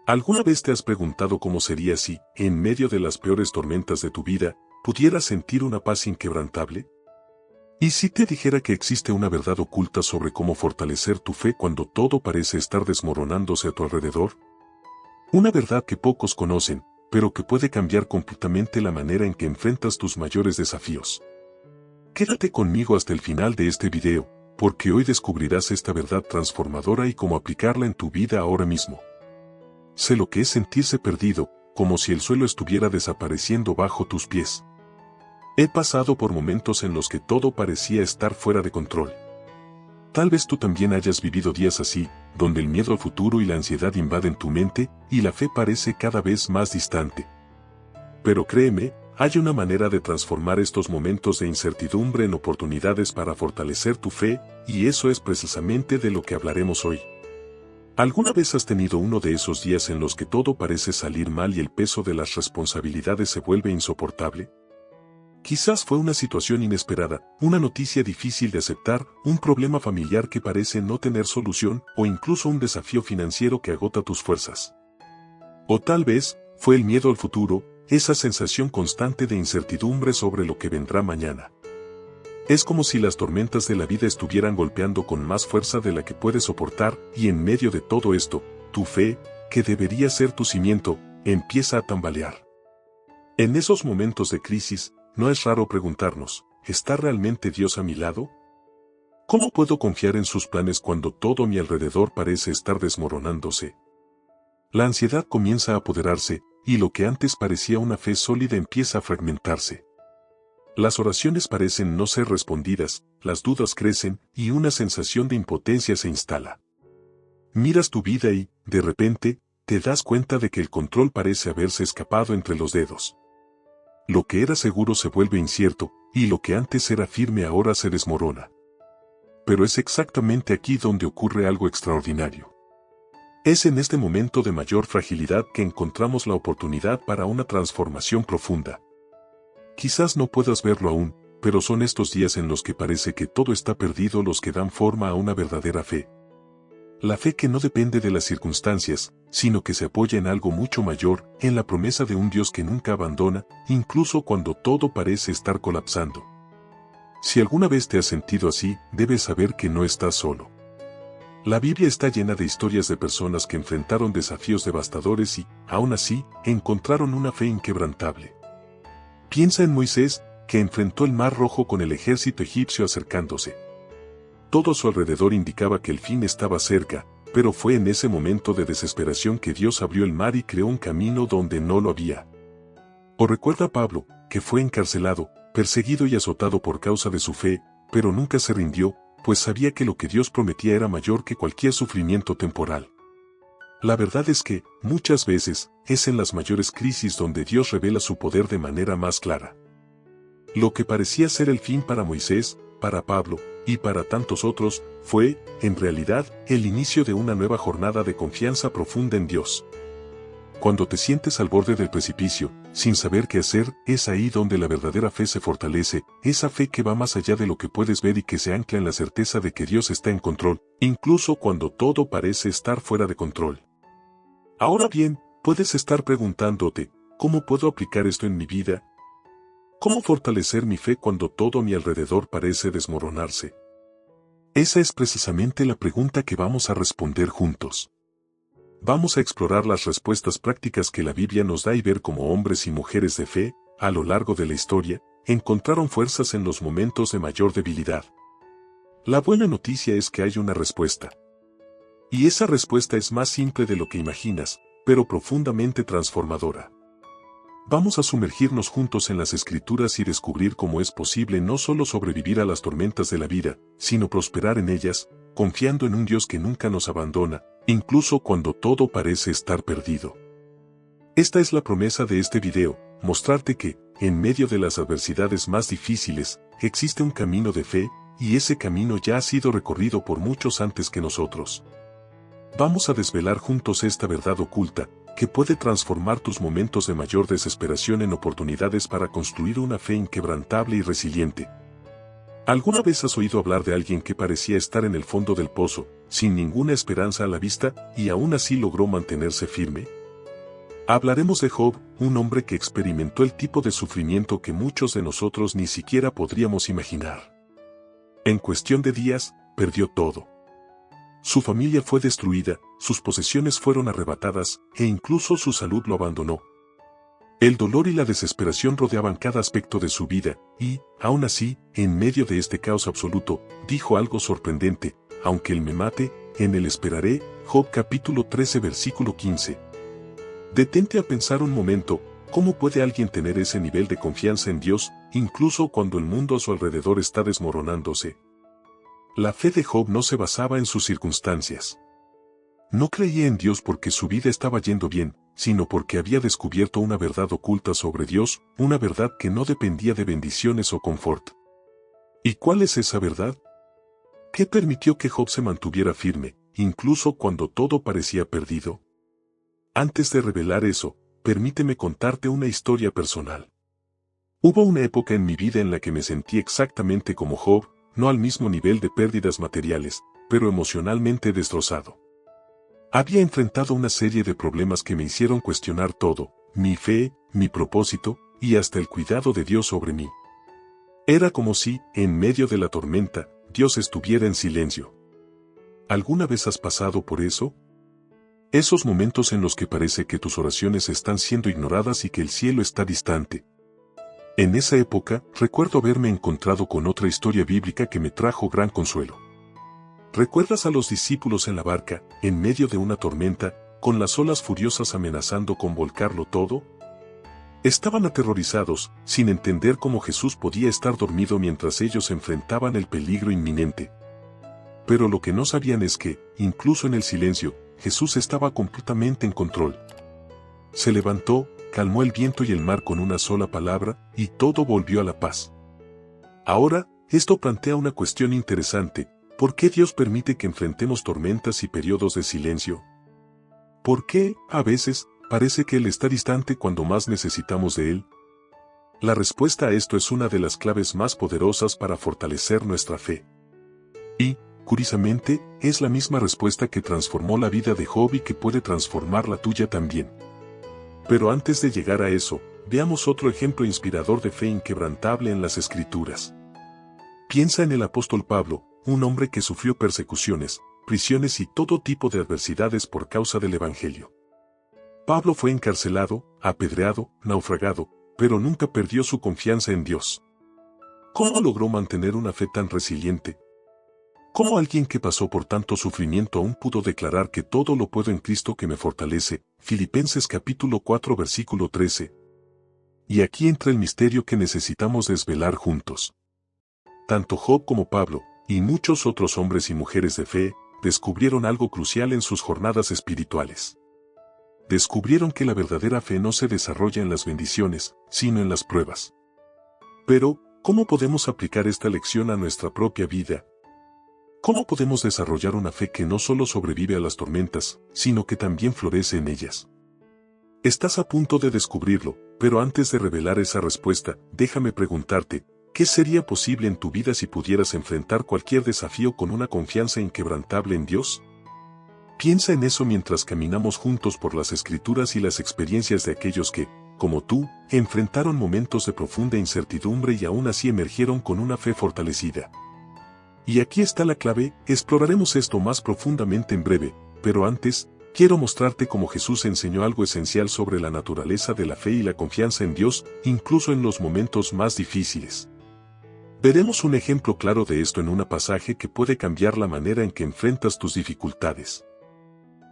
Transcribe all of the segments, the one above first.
¿Alguna vez te has preguntado cómo sería si, en medio de las peores tormentas de tu vida, pudieras sentir una paz inquebrantable? ¿Y si te dijera que existe una verdad oculta sobre cómo fortalecer tu fe cuando todo parece estar desmoronándose a tu alrededor? Una verdad que pocos conocen, pero que puede cambiar completamente la manera en que enfrentas tus mayores desafíos. Quédate conmigo hasta el final de este video, porque hoy descubrirás esta verdad transformadora y cómo aplicarla en tu vida ahora mismo. Sé lo que es sentirse perdido, como si el suelo estuviera desapareciendo bajo tus pies. He pasado por momentos en los que todo parecía estar fuera de control. Tal vez tú también hayas vivido días así, donde el miedo al futuro y la ansiedad invaden tu mente y la fe parece cada vez más distante. Pero créeme, hay una manera de transformar estos momentos de incertidumbre en oportunidades para fortalecer tu fe, y eso es precisamente de lo que hablaremos hoy. ¿Alguna vez has tenido uno de esos días en los que todo parece salir mal y el peso de las responsabilidades se vuelve insoportable? Quizás fue una situación inesperada, una noticia difícil de aceptar, un problema familiar que parece no tener solución o incluso un desafío financiero que agota tus fuerzas. O tal vez, fue el miedo al futuro, esa sensación constante de incertidumbre sobre lo que vendrá mañana. Es como si las tormentas de la vida estuvieran golpeando con más fuerza de la que puedes soportar y en medio de todo esto, tu fe, que debería ser tu cimiento, empieza a tambalear. En esos momentos de crisis, no es raro preguntarnos, ¿está realmente Dios a mi lado? ¿Cómo puedo confiar en sus planes cuando todo a mi alrededor parece estar desmoronándose? La ansiedad comienza a apoderarse, y lo que antes parecía una fe sólida empieza a fragmentarse. Las oraciones parecen no ser respondidas, las dudas crecen, y una sensación de impotencia se instala. Miras tu vida y, de repente, te das cuenta de que el control parece haberse escapado entre los dedos. Lo que era seguro se vuelve incierto, y lo que antes era firme ahora se desmorona. Pero es exactamente aquí donde ocurre algo extraordinario. Es en este momento de mayor fragilidad que encontramos la oportunidad para una transformación profunda. Quizás no puedas verlo aún, pero son estos días en los que parece que todo está perdido los que dan forma a una verdadera fe. La fe que no depende de las circunstancias, sino que se apoya en algo mucho mayor, en la promesa de un Dios que nunca abandona, incluso cuando todo parece estar colapsando. Si alguna vez te has sentido así, debes saber que no estás solo. La Biblia está llena de historias de personas que enfrentaron desafíos devastadores y, aún así, encontraron una fe inquebrantable. Piensa en Moisés, que enfrentó el Mar Rojo con el ejército egipcio acercándose. Todo a su alrededor indicaba que el fin estaba cerca, pero fue en ese momento de desesperación que Dios abrió el mar y creó un camino donde no lo había. O recuerda a Pablo, que fue encarcelado, perseguido y azotado por causa de su fe, pero nunca se rindió, pues sabía que lo que Dios prometía era mayor que cualquier sufrimiento temporal. La verdad es que, muchas veces, es en las mayores crisis donde Dios revela su poder de manera más clara. Lo que parecía ser el fin para Moisés, para Pablo, y para tantos otros, fue, en realidad, el inicio de una nueva jornada de confianza profunda en Dios. Cuando te sientes al borde del precipicio, sin saber qué hacer, es ahí donde la verdadera fe se fortalece, esa fe que va más allá de lo que puedes ver y que se ancla en la certeza de que Dios está en control, incluso cuando todo parece estar fuera de control. Ahora bien, puedes estar preguntándote, ¿cómo puedo aplicar esto en mi vida? ¿Cómo fortalecer mi fe cuando todo a mi alrededor parece desmoronarse? Esa es precisamente la pregunta que vamos a responder juntos. Vamos a explorar las respuestas prácticas que la Biblia nos da y ver cómo hombres y mujeres de fe, a lo largo de la historia, encontraron fuerzas en los momentos de mayor debilidad. La buena noticia es que hay una respuesta. Y esa respuesta es más simple de lo que imaginas, pero profundamente transformadora. Vamos a sumergirnos juntos en las Escrituras y descubrir cómo es posible no solo sobrevivir a las tormentas de la vida, sino prosperar en ellas, confiando en un Dios que nunca nos abandona, incluso cuando todo parece estar perdido. Esta es la promesa de este video, mostrarte que, en medio de las adversidades más difíciles, existe un camino de fe, y ese camino ya ha sido recorrido por muchos antes que nosotros. Vamos a desvelar juntos esta verdad oculta, que puede transformar tus momentos de mayor desesperación en oportunidades para construir una fe inquebrantable y resiliente. ¿Alguna vez has oído hablar de alguien que parecía estar en el fondo del pozo, sin ninguna esperanza a la vista, y aún así logró mantenerse firme? Hablaremos de Job, un hombre que experimentó el tipo de sufrimiento que muchos de nosotros ni siquiera podríamos imaginar. En cuestión de días, perdió todo. Su familia fue destruida, sus posesiones fueron arrebatadas, e incluso su salud lo abandonó. El dolor y la desesperación rodeaban cada aspecto de su vida, y, aún así, en medio de este caos absoluto, dijo algo sorprendente: aunque él me mate, en él esperaré. Job capítulo 13 versículo 15. Detente a pensar un momento, ¿cómo puede alguien tener ese nivel de confianza en Dios, incluso cuando el mundo a su alrededor está desmoronándose? La fe de Job no se basaba en sus circunstancias. No creía en Dios porque su vida estaba yendo bien, sino porque había descubierto una verdad oculta sobre Dios, una verdad que no dependía de bendiciones o confort. ¿Y cuál es esa verdad? ¿Qué permitió que Job se mantuviera firme, incluso cuando todo parecía perdido? Antes de revelar eso, permíteme contarte una historia personal. Hubo una época en mi vida en la que me sentí exactamente como Job, no al mismo nivel de pérdidas materiales, pero emocionalmente destrozado. Había enfrentado una serie de problemas que me hicieron cuestionar todo: mi fe, mi propósito, y hasta el cuidado de Dios sobre mí. Era como si, en medio de la tormenta, Dios estuviera en silencio. ¿Alguna vez has pasado por eso? Esos momentos en los que parece que tus oraciones están siendo ignoradas y que el cielo está distante. En esa época, recuerdo haberme encontrado con otra historia bíblica que me trajo gran consuelo. ¿Recuerdas a los discípulos en la barca, en medio de una tormenta, con las olas furiosas amenazando con volcarlo todo? Estaban aterrorizados, sin entender cómo Jesús podía estar dormido mientras ellos enfrentaban el peligro inminente. Pero lo que no sabían es que, incluso en el silencio, Jesús estaba completamente en control. Se levantó, calmó el viento y el mar con una sola palabra, y todo volvió a la paz. Ahora, esto plantea una cuestión interesante: ¿por qué Dios permite que enfrentemos tormentas y periodos de silencio? ¿Por qué, a veces, parece que Él está distante cuando más necesitamos de Él? La respuesta a esto es una de las claves más poderosas para fortalecer nuestra fe. Y, curiosamente, es la misma respuesta que transformó la vida de Job y que puede transformar la tuya también. Pero antes de llegar a eso, veamos otro ejemplo inspirador de fe inquebrantable en las Escrituras. Piensa en el apóstol Pablo, un hombre que sufrió persecuciones, prisiones y todo tipo de adversidades por causa del Evangelio. Pablo fue encarcelado, apedreado, naufragado, pero nunca perdió su confianza en Dios. ¿Cómo logró mantener una fe tan resiliente? ¿Cómo alguien que pasó por tanto sufrimiento aún pudo declarar que todo lo puedo en Cristo que me fortalece? Filipenses capítulo 4 versículo 13. Y aquí entra el misterio que necesitamos desvelar juntos. Tanto Job como Pablo, y muchos otros hombres y mujeres de fe, descubrieron algo crucial en sus jornadas espirituales. Descubrieron que la verdadera fe no se desarrolla en las bendiciones, sino en las pruebas. Pero, ¿cómo podemos aplicar esta lección a nuestra propia vida? ¿Cómo podemos desarrollar una fe que no solo sobrevive a las tormentas, sino que también florece en ellas? Estás a punto de descubrirlo, pero antes de revelar esa respuesta, déjame preguntarte: ¿qué sería posible en tu vida si pudieras enfrentar cualquier desafío con una confianza inquebrantable en Dios? Piensa en eso mientras caminamos juntos por las Escrituras y las experiencias de aquellos que, como tú, enfrentaron momentos de profunda incertidumbre y aún así emergieron con una fe fortalecida. Y aquí está la clave: exploraremos esto más profundamente en breve, pero antes, quiero mostrarte cómo Jesús enseñó algo esencial sobre la naturaleza de la fe y la confianza en Dios, incluso en los momentos más difíciles. Veremos un ejemplo claro de esto en un pasaje que puede cambiar la manera en que enfrentas tus dificultades.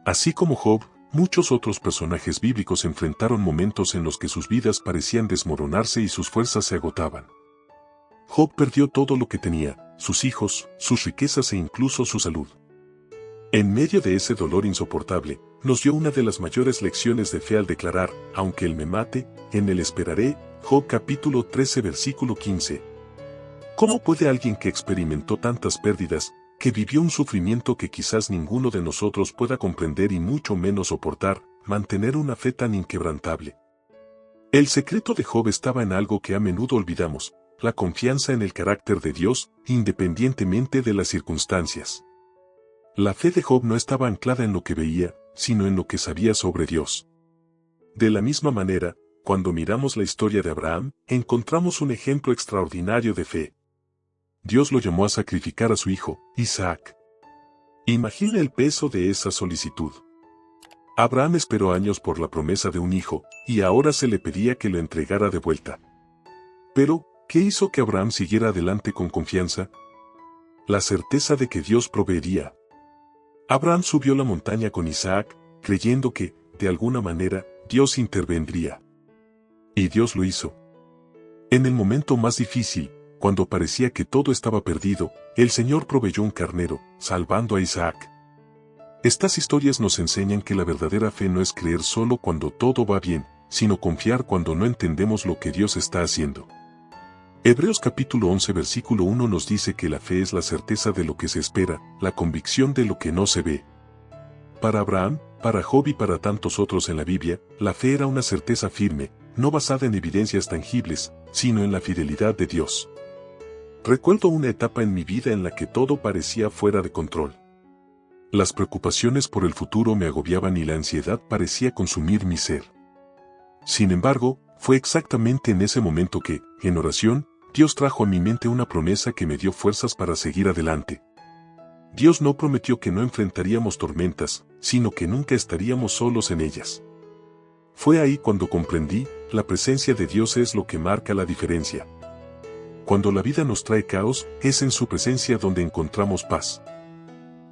Así como Job, muchos otros personajes bíblicos enfrentaron momentos en los que sus vidas parecían desmoronarse y sus fuerzas se agotaban. Job perdió todo lo que tenía: sus hijos, sus riquezas e incluso su salud. En medio de ese dolor insoportable, nos dio una de las mayores lecciones de fe al declarar: aunque él me mate, en él esperaré. Job capítulo 13 versículo 15. ¿Cómo puede alguien que experimentó tantas pérdidas, que vivió un sufrimiento que quizás ninguno de nosotros pueda comprender y mucho menos soportar, mantener una fe tan inquebrantable? El secreto de Job estaba en algo que a menudo olvidamos: la confianza en el carácter de Dios, independientemente de las circunstancias. La fe de Job no estaba anclada en lo que veía, sino en lo que sabía sobre Dios. De la misma manera, cuando miramos la historia de Abraham, encontramos un ejemplo extraordinario de fe. Dios lo llamó a sacrificar a su hijo, Isaac. Imagina el peso de esa solicitud. Abraham esperó años por la promesa de un hijo, y ahora se le pedía que lo entregara de vuelta. Pero, ¿qué hizo que Abraham siguiera adelante con confianza? La certeza de que Dios proveería. Abraham subió la montaña con Isaac, creyendo que, de alguna manera, Dios intervendría. Y Dios lo hizo. En el momento más difícil, cuando parecía que todo estaba perdido, el Señor proveyó un carnero, salvando a Isaac. Estas historias nos enseñan que la verdadera fe no es creer solo cuando todo va bien, sino confiar cuando no entendemos lo que Dios está haciendo. Hebreos capítulo 11 versículo 1 nos dice que la fe es la certeza de lo que se espera, la convicción de lo que no se ve. Para Abraham, para Job y para tantos otros en la Biblia, la fe era una certeza firme, no basada en evidencias tangibles, sino en la fidelidad de Dios. Recuerdo una etapa en mi vida en la que todo parecía fuera de control. Las preocupaciones por el futuro me agobiaban y la ansiedad parecía consumir mi ser. Sin embargo, fue exactamente en ese momento que, en oración, Dios trajo a mi mente una promesa que me dio fuerzas para seguir adelante. Dios no prometió que no enfrentaríamos tormentas, sino que nunca estaríamos solos en ellas. Fue ahí cuando comprendí, la presencia de Dios es lo que marca la diferencia. Cuando la vida nos trae caos, es en su presencia donde encontramos paz.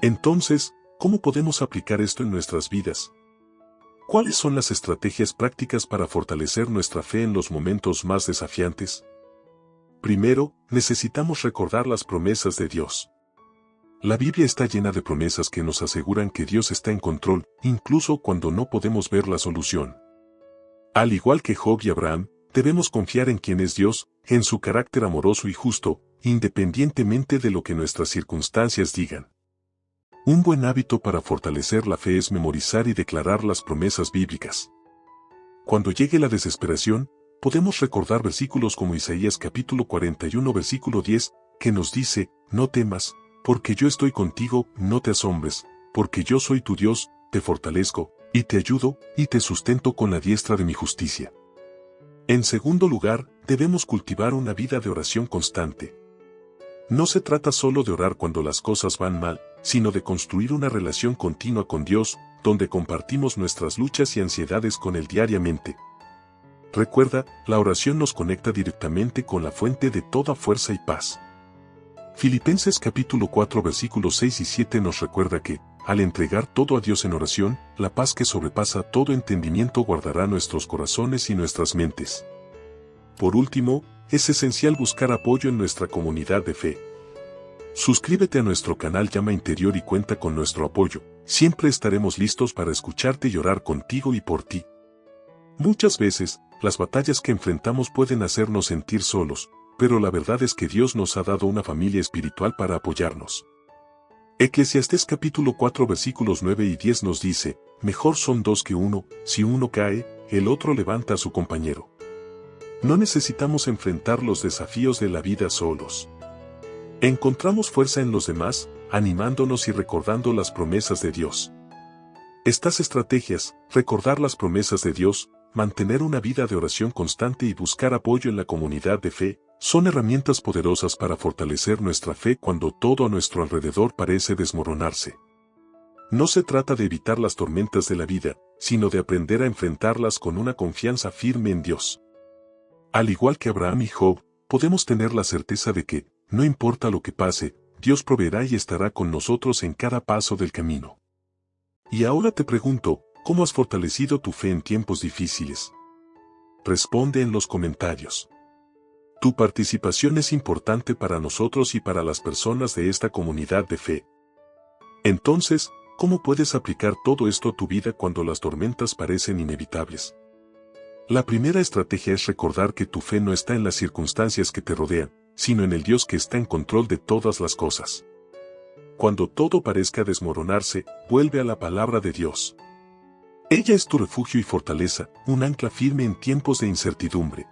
Entonces, ¿cómo podemos aplicar esto en nuestras vidas? ¿Cuáles son las estrategias prácticas para fortalecer nuestra fe en los momentos más desafiantes? Primero, necesitamos recordar las promesas de Dios. La Biblia está llena de promesas que nos aseguran que Dios está en control, incluso cuando no podemos ver la solución. Al igual que Job y Abraham, debemos confiar en quien es Dios, en su carácter amoroso y justo, independientemente de lo que nuestras circunstancias digan. Un buen hábito para fortalecer la fe es memorizar y declarar las promesas bíblicas. Cuando llegue la desesperación, podemos recordar versículos como Isaías capítulo 41 versículo 10, que nos dice, no temas, porque yo estoy contigo, no te asombres, porque yo soy tu Dios, te fortalezco, y te ayudo, y te sustento con la diestra de mi justicia. En segundo lugar, debemos cultivar una vida de oración constante. No se trata solo de orar cuando las cosas van mal, sino de construir una relación continua con Dios, donde compartimos nuestras luchas y ansiedades con Él diariamente. Recuerda, la oración nos conecta directamente con la fuente de toda fuerza y paz. Filipenses capítulo 4 versículos 6 y 7 nos recuerda que, al entregar todo a Dios en oración, la paz que sobrepasa todo entendimiento guardará nuestros corazones y nuestras mentes. Por último, es esencial buscar apoyo en nuestra comunidad de fe. Suscríbete a nuestro canal Llama Interior y cuenta con nuestro apoyo. Siempre estaremos listos para escucharte y orar contigo y por ti. Muchas veces, las batallas que enfrentamos pueden hacernos sentir solos, pero la verdad es que Dios nos ha dado una familia espiritual para apoyarnos. Eclesiastés capítulo 4 versículos 9 y 10 nos dice, mejor son dos que uno, si uno cae, el otro levanta a su compañero. No necesitamos enfrentar los desafíos de la vida solos. Encontramos fuerza en los demás, animándonos y recordando las promesas de Dios. Estas estrategias, recordar las promesas de Dios, mantener una vida de oración constante y buscar apoyo en la comunidad de fe, son herramientas poderosas para fortalecer nuestra fe cuando todo a nuestro alrededor parece desmoronarse. No se trata de evitar las tormentas de la vida, sino de aprender a enfrentarlas con una confianza firme en Dios. Al igual que Abraham y Job, podemos tener la certeza de que, no importa lo que pase, Dios proveerá y estará con nosotros en cada paso del camino. Y ahora te pregunto, ¿cómo has fortalecido tu fe en tiempos difíciles? Responde en los comentarios. Tu participación es importante para nosotros y para las personas de esta comunidad de fe. Entonces, ¿cómo puedes aplicar todo esto a tu vida cuando las tormentas parecen inevitables? La primera estrategia es recordar que tu fe no está en las circunstancias que te rodean, sino en el Dios que está en control de todas las cosas. Cuando todo parezca desmoronarse, vuelve a la palabra de Dios. Ella es tu refugio y fortaleza, un ancla firme en tiempos de incertidumbre.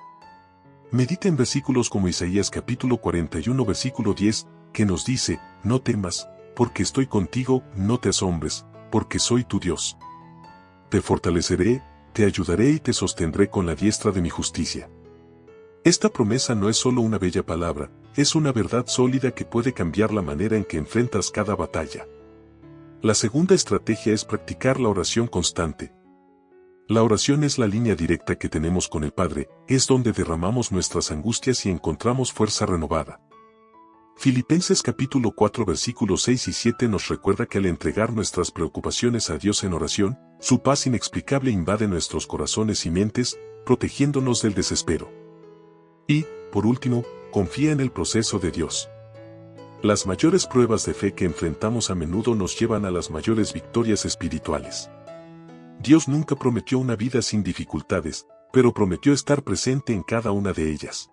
Medita en versículos como Isaías capítulo 41 versículo 10, que nos dice, no temas, porque estoy contigo, no te asombres, porque soy tu Dios. Te fortaleceré, te ayudaré y te sostendré con la diestra de mi justicia. Esta promesa no es solo una bella palabra, es una verdad sólida que puede cambiar la manera en que enfrentas cada batalla. La segunda estrategia es practicar la oración constante. La oración es la línea directa que tenemos con el Padre, es donde derramamos nuestras angustias y encontramos fuerza renovada. Filipenses capítulo 4 versículos 6 y 7 nos recuerda que al entregar nuestras preocupaciones a Dios en oración, su paz inexplicable invade nuestros corazones y mentes, protegiéndonos del desespero. Y, por último, confía en el proceso de Dios. Las mayores pruebas de fe que enfrentamos a menudo nos llevan a las mayores victorias espirituales. Dios nunca prometió una vida sin dificultades, pero prometió estar presente en cada una de ellas.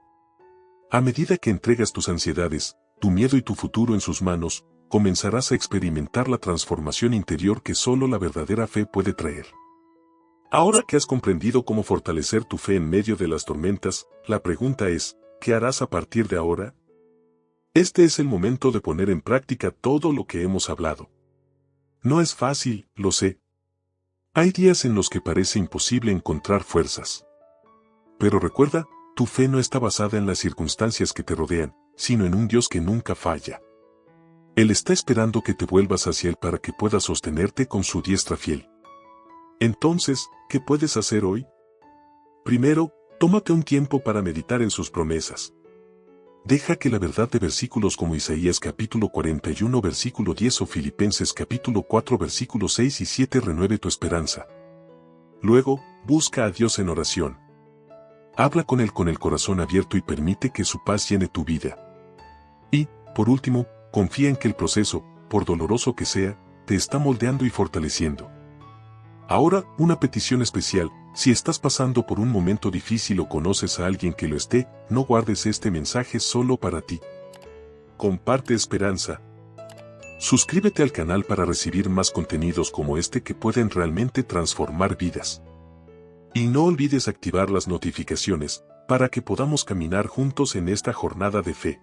A medida que entregas tus ansiedades, tu miedo y tu futuro en sus manos, comenzarás a experimentar la transformación interior que solo la verdadera fe puede traer. Ahora que has comprendido cómo fortalecer tu fe en medio de las tormentas, la pregunta es, ¿qué harás a partir de ahora? Este es el momento de poner en práctica todo lo que hemos hablado. No es fácil, lo sé. Hay días en los que parece imposible encontrar fuerzas. Pero recuerda, tu fe no está basada en las circunstancias que te rodean, sino en un Dios que nunca falla. Él está esperando que te vuelvas hacia Él para que puedas sostenerte con su diestra fiel. Entonces, ¿qué puedes hacer hoy? Primero, tómate un tiempo para meditar en sus promesas. Deja que la verdad de versículos como Isaías capítulo 41 versículo 10 o Filipenses capítulo 4 versículos 6 y 7 renueve tu esperanza. Luego, busca a Dios en oración. Habla con Él con el corazón abierto y permite que su paz llene tu vida. Y, por último, confía en que el proceso, por doloroso que sea, te está moldeando y fortaleciendo. Ahora, una petición especial: si estás pasando por un momento difícil o conoces a alguien que lo esté, no guardes este mensaje solo para ti. Comparte esperanza. Suscríbete al canal para recibir más contenidos como este que pueden realmente transformar vidas. Y no olvides activar las notificaciones, para que podamos caminar juntos en esta jornada de fe.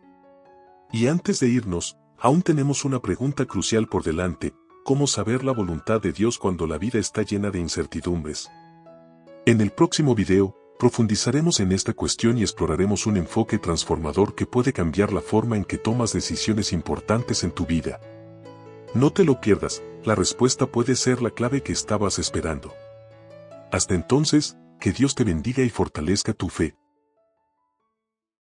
Y antes de irnos, aún tenemos una pregunta crucial por delante: ¿cómo saber la voluntad de Dios cuando la vida está llena de incertidumbres? En el próximo video, profundizaremos en esta cuestión y exploraremos un enfoque transformador que puede cambiar la forma en que tomas decisiones importantes en tu vida. No te lo pierdas, la respuesta puede ser la clave que estabas esperando. Hasta entonces, que Dios te bendiga y fortalezca tu fe.